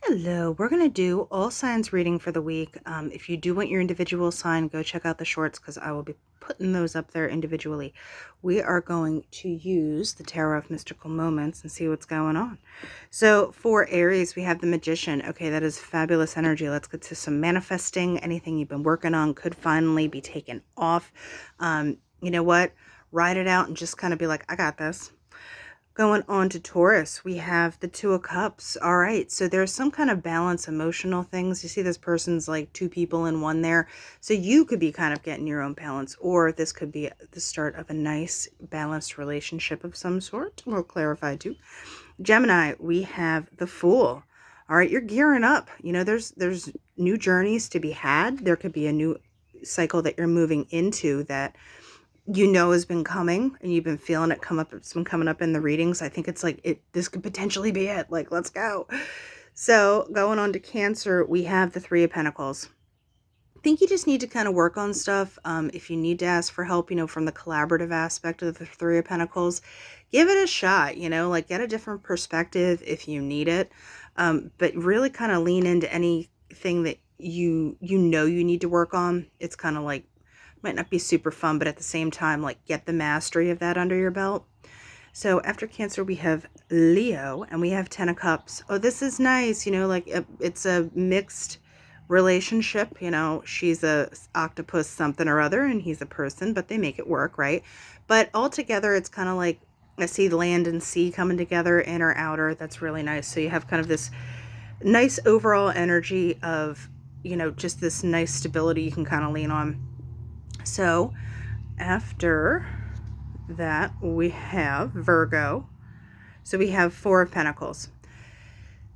Hello, we're going to do all signs reading for the week. If you do want your individual sign, go check out the shorts because I will be putting those up there individually. We are going to use the Tarot of Mystical Moments and see what's going on. So for Aries, we have the Magician. Okay, that is fabulous energy. Let's get to some manifesting. Anything you've been working on could finally be taken off. You know what? Ride it out and just kind of be like, I got this. Going on to Taurus, we have the Two of Cups. All right, so there's some kind of balance, emotional things. You see this person's like two people in one there. So you could be kind of getting your own balance, or this could be the start of a nice balanced relationship of some sort. We'll clarify too. Gemini, we have the Fool. All right, you're gearing up. You know, there's new journeys to be had. There could be a new cycle that you're moving into that you know has been coming and you've been feeling it come up. It's been coming up in the readings. I think it's like this could potentially be it. Like, let's go. So going on to Cancer, we have the Three of Pentacles. I think you just need to kind of work on stuff. If you need to ask for help, you know, from the collaborative aspect of the Three of Pentacles, give it a shot, you know, like get a different perspective if you need it. But really kind of lean into anything that you know you need to work on. It's kind of like might not be super fun, but at the same time, like get the mastery of that under your belt. So after Cancer, we have Leo and we have 10 of Cups. Oh, this is nice. You know, like it's a mixed relationship. You know, she's a octopus something or other and he's a person, but they make it work, right? But altogether, it's kind of like I see land and sea coming together, inner, outer. That's really nice. So you have kind of this nice overall energy of, you know, just this nice stability you can kind of lean on. So after that, we have Virgo. So we have Four of Pentacles.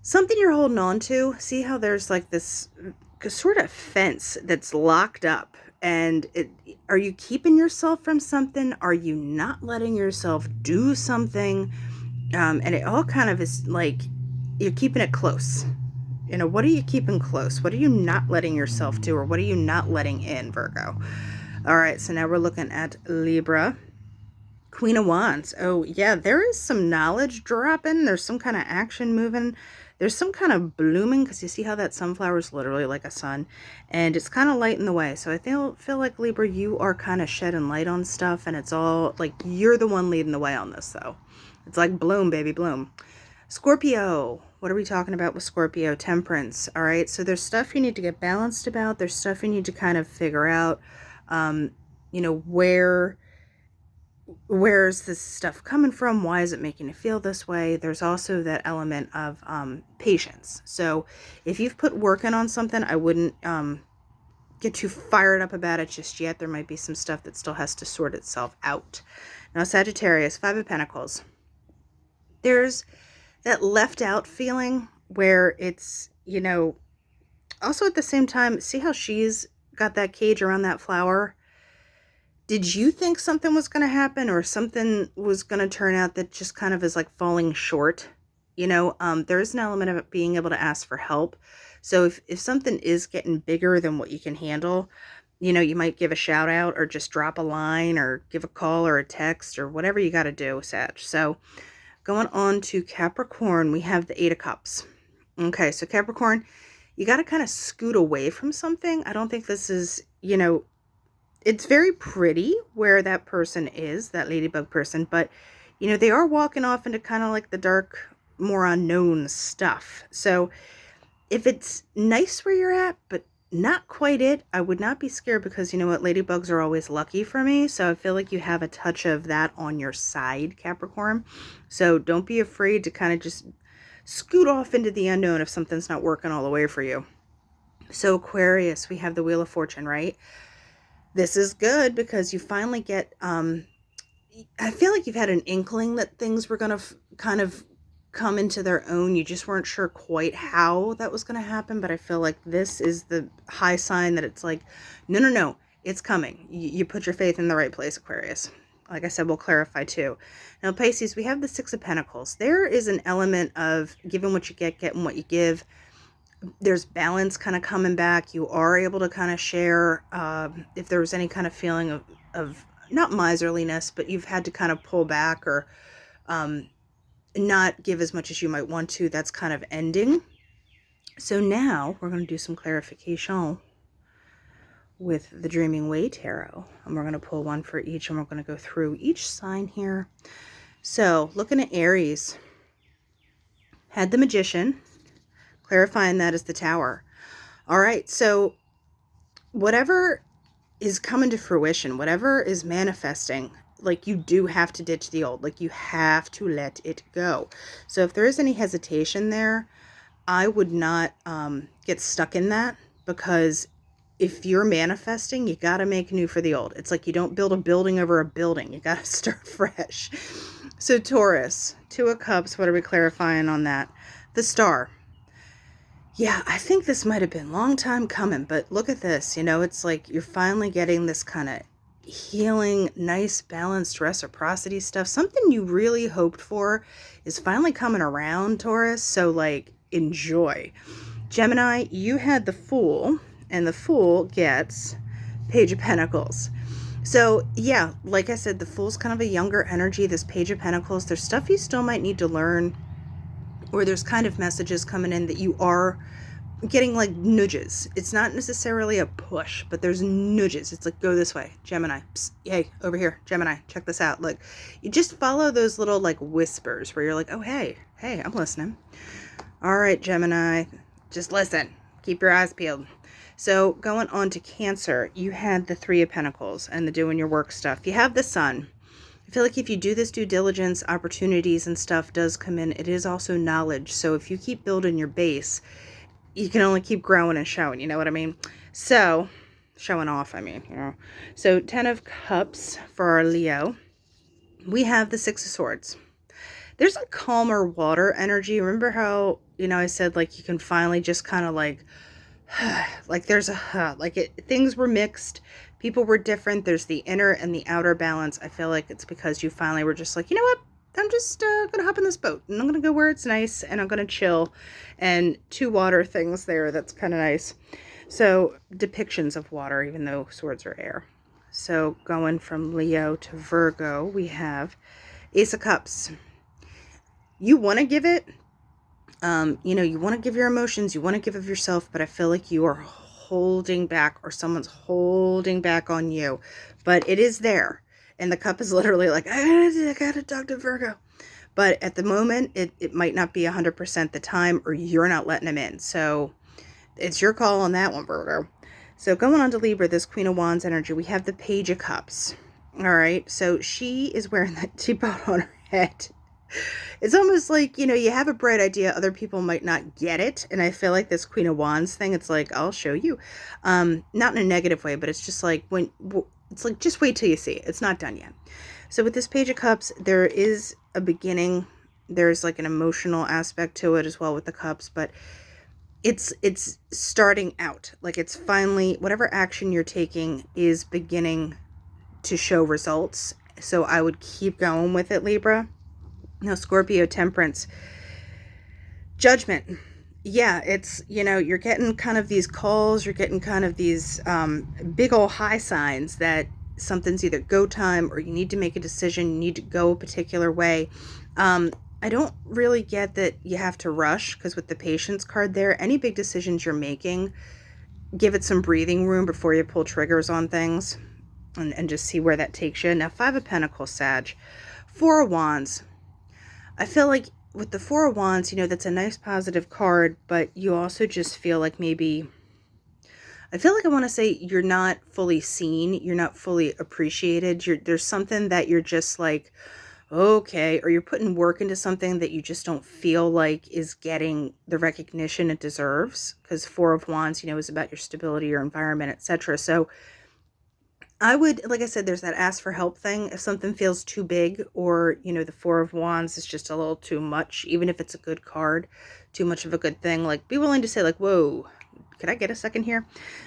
Something you're holding on to. See how there's like this sort of fence that's locked up. And are you keeping yourself from something? Are you not letting yourself do something? And it all kind of is like you're keeping it close. You know, what are you keeping close? What are you not letting yourself do? Or what are you not letting in, Virgo? All right, so now we're looking at Libra. Queen of Wands. Oh, yeah, there is some knowledge dropping. There's some kind of action moving. There's some kind of blooming because you see how that sunflower is literally like a sun and it's kind of lighting the way. So I feel like Libra, you are kind of shedding light on stuff and it's all like you're the one leading the way on this though. It's like bloom, baby, bloom. Scorpio. What are we talking about with Scorpio? Temperance. All right. So there's stuff you need to get balanced about. There's stuff you need to kind of figure out, you know, where's this stuff coming from? Why is it making you feel this way? There's also that element of patience. So if you've put work in on something, I wouldn't get too fired up about it just yet. There might be some stuff that still has to sort itself out. Now, Sagittarius, Five of Pentacles. There's that left out feeling where it's, you know, also at the same time, see how she's got that cage around that flower? Did you think something was going to happen or something was going to turn out that just kind of is like falling short? You know, there is an element of it being able to ask for help. So if something is getting bigger than what you can handle, you know, you might give a shout out or just drop a line or give a call or a text or whatever you got to do, Sag. So going on to Capricorn, we have the Eight of Cups. Okay, so Capricorn, you got to kind of scoot away from something. I don't think this is, you know, it's very pretty where that person is, that ladybug person, but, you know, they are walking off into kind of like the dark, more unknown stuff. So if it's nice where you're at, but not quite it, I would not be scared because, you know what, ladybugs are always lucky for me. So I feel like you have a touch of that on your side, Capricorn. So don't be afraid to kind of just scoot off into the unknown if something's not working all the way for you. So Aquarius, we have the Wheel of Fortune, right? This is good because you finally get, I feel like you've had an inkling that things were going to kind of come into their own. You just weren't sure quite how that was going to happen, but I feel like this is the high sign that it's like, no, it's coming. You put your faith in the right place, Aquarius. Like I said, we'll clarify too. Now, Pisces, we have the Six of Pentacles. There is an element of giving what you get, getting what you give. There's balance kind of coming back. You are able to kind of share if there was any kind of feeling of not miserliness, but you've had to kind of pull back or not give as much as you might want to. That's kind of ending. So now we're going to do some clarification with the Dreaming Way Tarot. And we're going to pull one for each, and we're going to go through each sign here. So looking at Aries, had the Magician, clarifying that as the Tower. All right, so whatever is coming to fruition, whatever is manifesting, like, you do have to ditch the old. Like, you have to let it go. So if there is any hesitation there, I would not get stuck in that, because if you're manifesting, you got to make new for the old. It's like you don't build a building over a building. You got to start fresh. So Taurus, Two of Cups, what are we clarifying on that? The Star. Yeah, I think this might have been a long time coming, but look at this. You know, it's like you're finally getting this kind of healing, nice, balanced reciprocity stuff. Something you really hoped for is finally coming around, Taurus. So, like, enjoy. Gemini, you had the Fool, and the Fool gets Page of Pentacles. So, yeah, like I said, the Fool's kind of a younger energy. This Page of Pentacles, there's stuff you still might need to learn, or there's kind of messages coming in that you are getting, like, nudges. It's not necessarily a push, but there's nudges. It's like, go this way, Gemini. Psst, hey, over here, Gemini, check this out. Look, you just follow those little, like, whispers where you're like, oh, hey, I'm listening. All right, Gemini, just listen. Keep your eyes peeled. So going on to Cancer, you had the Three of Pentacles and the doing your work stuff. You have the Sun. I feel like if you do this due diligence, opportunities and stuff does come in. It is also knowledge. So if you keep building your base, you can only keep growing and showing, you know what I mean? So, showing off, I mean, you know. So, 10 of Cups for our Leo. We have the Six of Swords. There's a calmer water energy. Remember how, you know, I said, like, you can finally just kind of, like, like, there's a, like, things were mixed. People were different. There's the inner and the outer balance. I feel like it's because you finally were just like, you know what? I'm just going to hop in this boat, and I'm going to go where it's nice, and I'm going to chill. And two water things there. That's kind of nice. So depictions of water, even though swords are air. So going from Leo to Virgo, we have Ace of Cups. You want to give it, you know, you want to give your emotions, you want to give of yourself, but I feel like you are holding back, or someone's holding back on you, but it is there. And the cup is literally like, I gotta talk to Virgo. But at the moment, it might not be 100% the time, or you're not letting him in. So it's your call on that one, Virgo. So going on to Libra, this Queen of Wands energy, we have the Page of Cups. All right. So she is wearing that teapot on her head. It's almost like, you know, you have a bright idea, other people might not get it. And I feel like this Queen of Wands thing, it's like, I'll show you. Not in a negative way, but it's just like, it's like, just wait till you see it. It's not done yet. So with this Page of Cups, there is a beginning. There's like an emotional aspect to it as well with the cups, but it's starting out. Like, it's finally, whatever action you're taking is beginning to show results. So I would keep going with it, Libra. Now, Scorpio, Temperance, Judgment. Yeah, it's, you know, you're getting kind of these calls, you're getting kind of these big old high signs that something's either go time, or you need to make a decision, you need to go a particular way. I don't really get that you have to rush, because with the Patience card there, any big decisions you're making, give it some breathing room before you pull triggers on things, and just see where that takes you. Now, Five of Pentacles, Sag. Four of Wands. I feel like with the Four of Wands, you know, that's a nice positive card, but you also just feel like maybe, I feel like I want to say you're not fully seen, you're not fully appreciated, there's something that you're just like, okay, or you're putting work into something that you just don't feel like is getting the recognition it deserves, because Four of Wands, you know, is about your stability, your environment, etc. So I would, like I said, there's that ask for help thing. If something feels too big, or, you know, the Four of Wands is just a little too much, even if it's a good card, too much of a good thing, like, be willing to say, like, whoa, could I get a second here?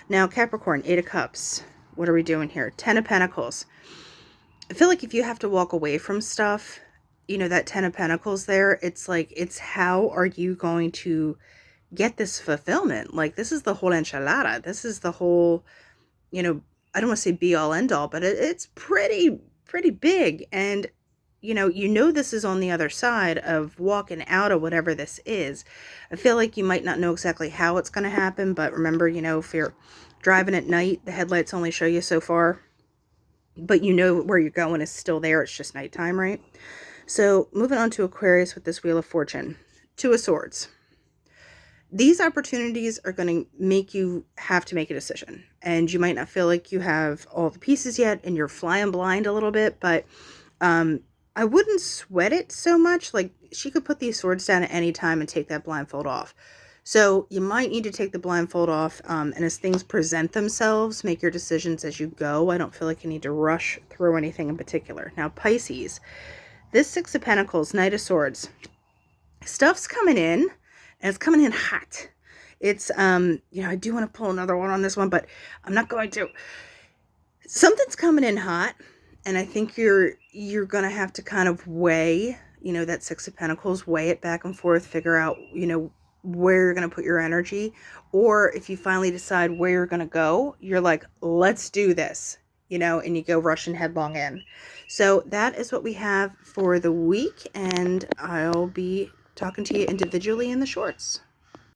Now, Capricorn, Eight of Cups. What are we doing here? Ten of Pentacles. I feel like if you have to walk away from stuff, you know, that Ten of Pentacles there, it's like, it's how are you going to get this fulfillment? Like, this is the whole enchilada. This is the whole, you know, I don't want to say be all end all, but it's pretty big. And you know this is on the other side of walking out of whatever this is. I feel like you might not know exactly how it's going to happen, but remember, if you're driving at night, the headlights only show you so far, but you know where you're going is still there. It's just nighttime, right? So moving on to Aquarius with this Wheel of Fortune. Two of Swords. These opportunities are going to make you have to make a decision, and you might not feel like you have all the pieces yet and you're flying blind a little bit, but I wouldn't sweat it so much. Like, she could put these swords down at any time and take that blindfold off. So you might need to take the blindfold off, and as things present themselves, make your decisions as you go. I don't feel like you need to rush through anything in particular. Now, Pisces, this Six of Pentacles, Knight of Swords, stuff's coming in, and it's coming in hot. It's, I do want to pull another one on this one, but I'm not going to. Something's coming in hot, and I think you're going to have to kind of weigh, that Six of Pentacles, weigh it back and forth, figure out, where you're going to put your energy. Or if you finally decide where you're going to go, you're like, let's do this, and you go rushing headlong in. So that is what we have for the week, and I'll be talking to you individually in the shorts.